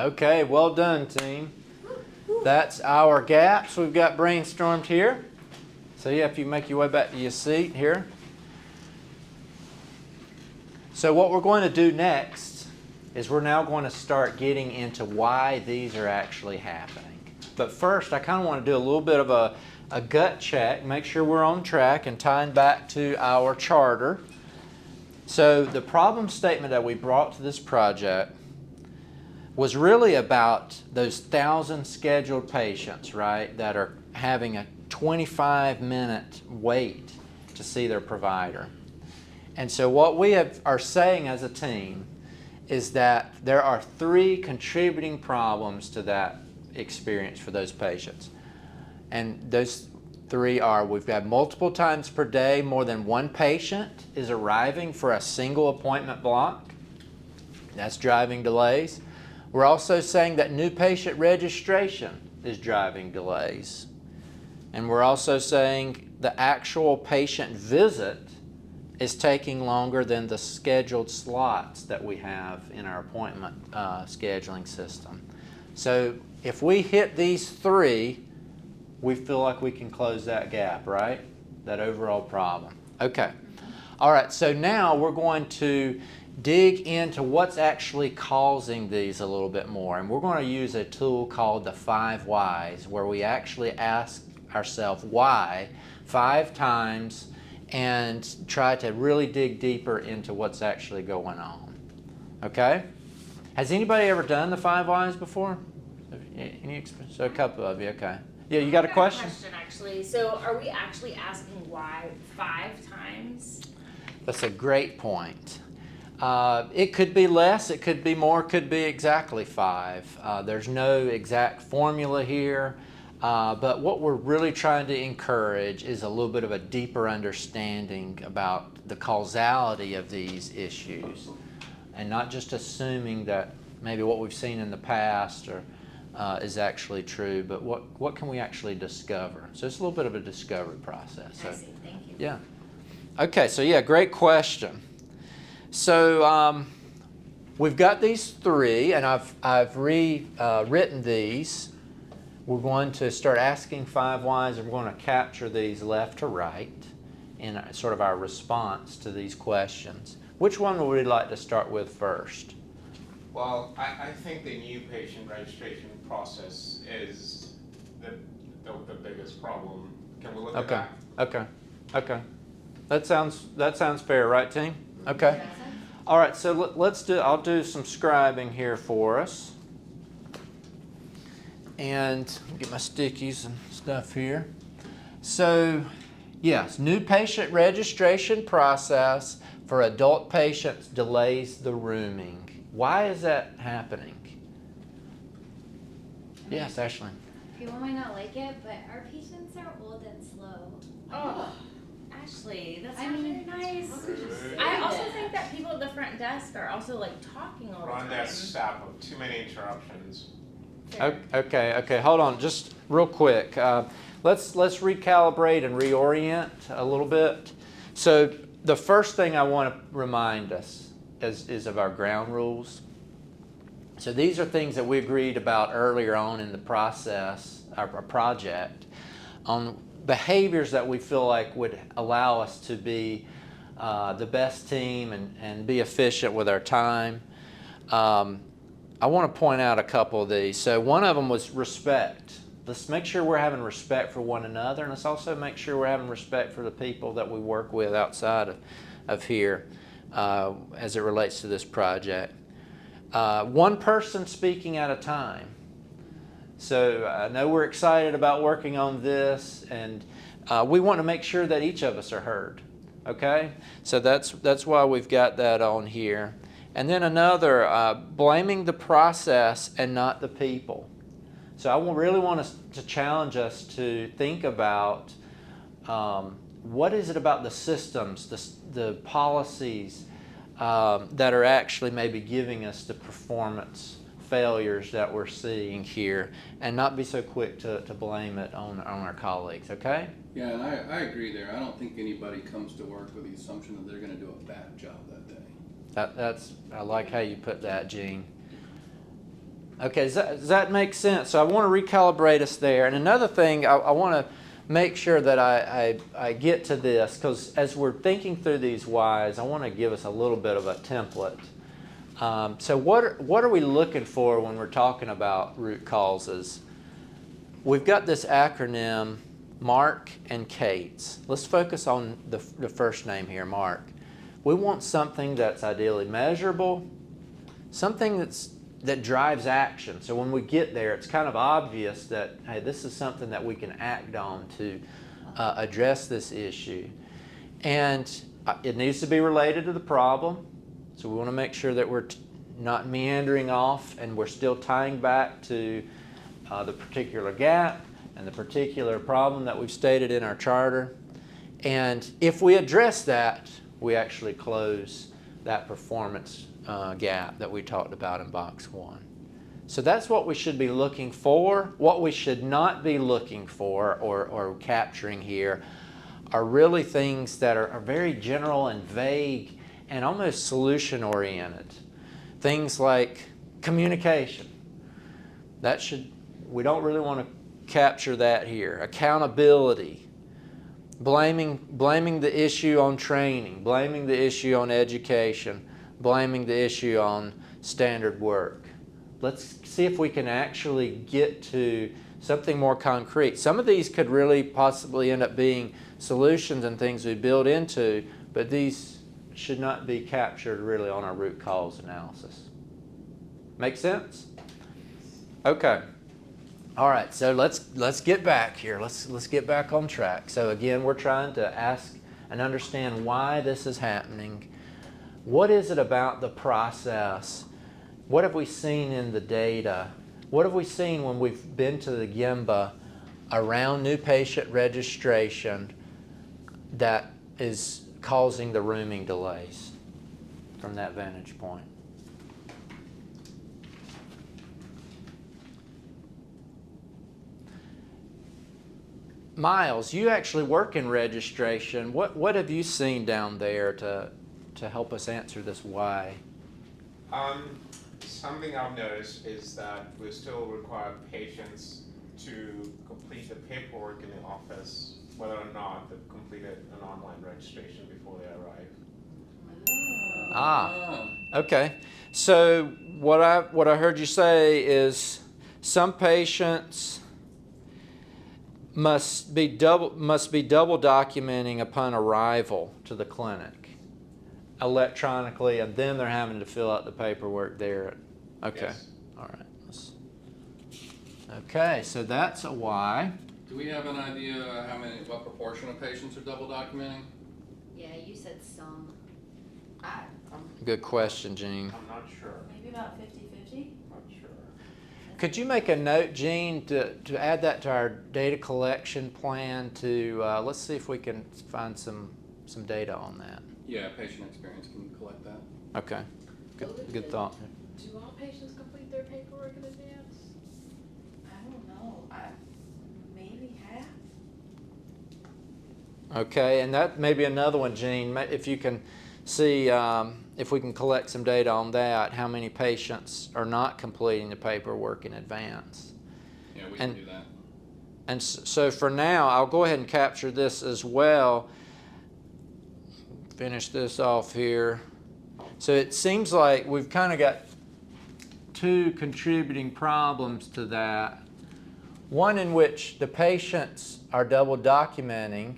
Okay, well done, team. That's our gaps we've got brainstormed here. So yeah, if you make your way back to your seat here. So what we're going to do next is we're now going to start getting into why these are actually happening. But first, I kind of want to do a little bit of a gut check, make sure we're on track and tying back to our charter. So the problem statement that we brought to this project was really about those 1,000 scheduled patients, right, that are having a 25-minute wait to see their provider. And so what we are saying as a team is that there are 3 contributing problems to that experience for those patients. And those 3 are, we've got multiple times per day, more than 1 patient is arriving for a single appointment block. That's driving delays. We're also saying that new patient registration is driving delays. And we're also saying the actual patient visit is taking longer than the scheduled slots that we have in our appointment scheduling system. So if we hit these 3, we feel like we can close that gap, right? That overall problem. Okay. All right, so now we're going to dig into what's actually causing these a little bit more. And we're going to use a tool called the 5 whys, where we actually ask ourselves why 5 times and try to really dig deeper into what's actually going on. Okay? Has anybody ever done the 5 whys before? So a couple of you, okay. Yeah, you got a question? Actually. So are we actually asking why 5 times? That's a great point. It could be less, it could be more, it could be exactly 5. There's no exact formula here, but what we're really trying to encourage is a little bit of a deeper understanding about the causality of these issues, and not just assuming that maybe what we've seen in the past is actually true, but what can we actually discover? So it's a little bit of a discovery process. I see, thank you. Yeah. Okay, so yeah, great question. So we've got these 3, and I've rewritten these. We're going to start asking 5 whys, and we're going to capture these left to right in sort of our response to these questions. Which one would we like to start with first? Well, I think the new patient registration process is the biggest problem. Can we look at that? Okay. That sounds fair, right, team? Okay. All right, so I'll do some scribing here for us. And get my stickies and stuff here. So, yes, new patient registration process for adult patients delays the rooming. Why is that happening? Yes, Ashley. People might not like it, but our patients are old and slow. Oh, Ashley, that's I not mean, very nice. how could you say I also that? think that people at the front desk are also like talking all the Front time. desk staff of too many interruptions. Okay, hold on, just real quick. Let's recalibrate and reorient a little bit. So the first thing I want to remind us is of our ground rules. So these are things that we agreed about earlier on in the process, our project, on behaviors that we feel like would allow us to be the best team and be efficient with our time. I want to point out a couple of these. So one of them was respect. Let's make sure we're having respect for one another, and let's also make sure we're having respect for the people that we work with outside of here as it relates to this project. 1 person speaking at a time. So I know we're excited about working on this, and we want to make sure that each of us are heard. Okay? So that's why we've got that on here. And then another, blaming the process and not the people. So I really want us to challenge us to think about what is it about the systems, the policies that are actually maybe giving us the performance failures that we're seeing here, and not be so quick to blame it on our colleagues, okay? Yeah, and I agree there. I don't think anybody comes to work with the assumption that they're going to do a bad job that day. I like how you put that, Gene. Okay, does that make sense? So I want to recalibrate us there. And another thing, I want to make sure that I get to this, because as we're thinking through these whys, I want to give us a little bit of a template. So what are we looking for when we're talking about root causes? We've got this acronym, Mark and Kate's. Let's focus on the first name here, Mark. We want something that's ideally measurable, something that drives action. So when we get there, it's kind of obvious that, hey, this is something that we can act on to address this issue. And it needs to be related to the problem. So we want to make sure that we're not meandering off and we're still tying back to the particular gap and the particular problem that we've stated in our charter. And if we address that, we actually close that performance gap that we talked about in box 1. So that's what we should be looking for. What we should not be looking for or capturing here are really things that are very general and vague and almost solution-oriented. Things like communication. We don't really want to capture that here. Accountability. Blaming the issue on training, blaming the issue on education, blaming the issue on standard work. Let's see if we can actually get to something more concrete. Some of these could really possibly end up being solutions and things we build into, but these should not be captured really on our root cause analysis. Make sense? Okay. All right, so let's get back here. Let's get back on track. So again, we're trying to ask and understand why this is happening. What is it about the process? What have we seen in the data? What have we seen when we've been to the GIMBA around new patient registration that is causing the rooming delays from that vantage point? Miles, you actually work in registration. What have you seen down there to help us answer this why? Something I've noticed is that we still require patients to complete the paperwork in the office, whether or not they've completed an online registration before they arrive. Okay. So what I heard you say is some patients must be double documenting upon arrival to the clinic electronically, and then they're having to fill out the paperwork there. Okay. Yes. All right. Okay, so that's a why. Do we have an idea what proportion of patients are double documenting? Yeah, you said some. Good question, Jean. I'm not sure. Maybe about 50-50? Not sure. Could you make a note, Jean, to add that to our data collection plan to, let's see if we can find some data on that. Yeah, patient experience can collect that. Okay, good thought. Do all patients complete their paperwork in advance? I don't know. Maybe half? Okay, and that may be another one, Jean, if you can see if we can collect some data on that, how many patients are not completing the paperwork in advance. Yeah, we can do that. And so for now, I'll go ahead and capture this as well. Finish this off here. So it seems like we've kind of got two contributing problems to that. One in which the patients are double documenting,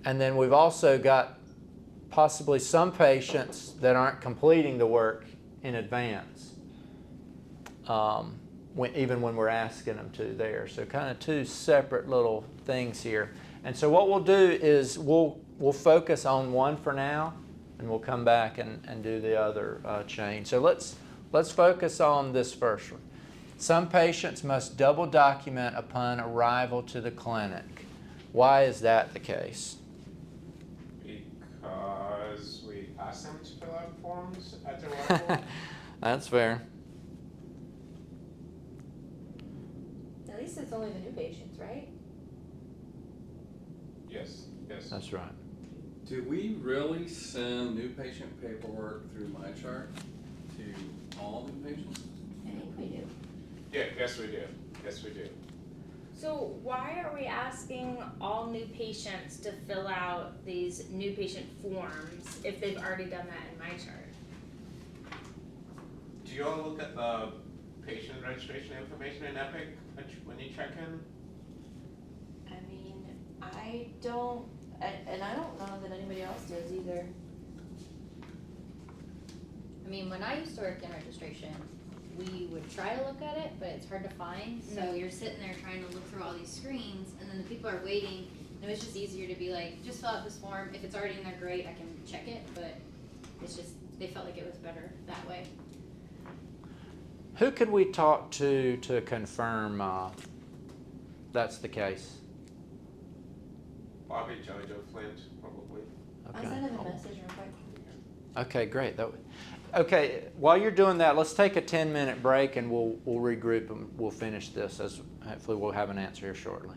and then we've also got possibly some patients that aren't completing the work in advance, even when we're asking them to there. So kind of two separate little things here. And so what we'll do is we'll focus on one for now, and we'll come back and do the other chain. So let's focus on this first one. Some patients must double document upon arrival to the clinic. Why is that the case? Because we ask them to fill out forms at arrival. That's fair. At least it's only the new patients, right? Yes. That's right. Do we really send new patient paperwork through MyChart to all new patients? I think we do. Yeah, yes, we do. Yes, we do. So why are we asking all new patients to fill out these new patient forms if they've already done that in my chart? Do you all look at the patient registration information in Epic when you check in? I mean, I don't, and I don't know that anybody else does either. I mean, when I used to work in registration, we would try to look at it, but it's hard to find. So you're sitting there trying to look through all these screens, and then the people are waiting. And it was just easier to be like, just fill out this form. If it's already in there, great, I can check it. But it's just, they felt like it was better that way. Who could we talk to confirm that's the case? Bobby, Jojo, Flint, probably. I'll Okay. send him a message real quick. Okay, great. Okay, while you're doing that, let's take a 10-minute break and we'll regroup and we'll finish this as hopefully we'll have an answer here shortly.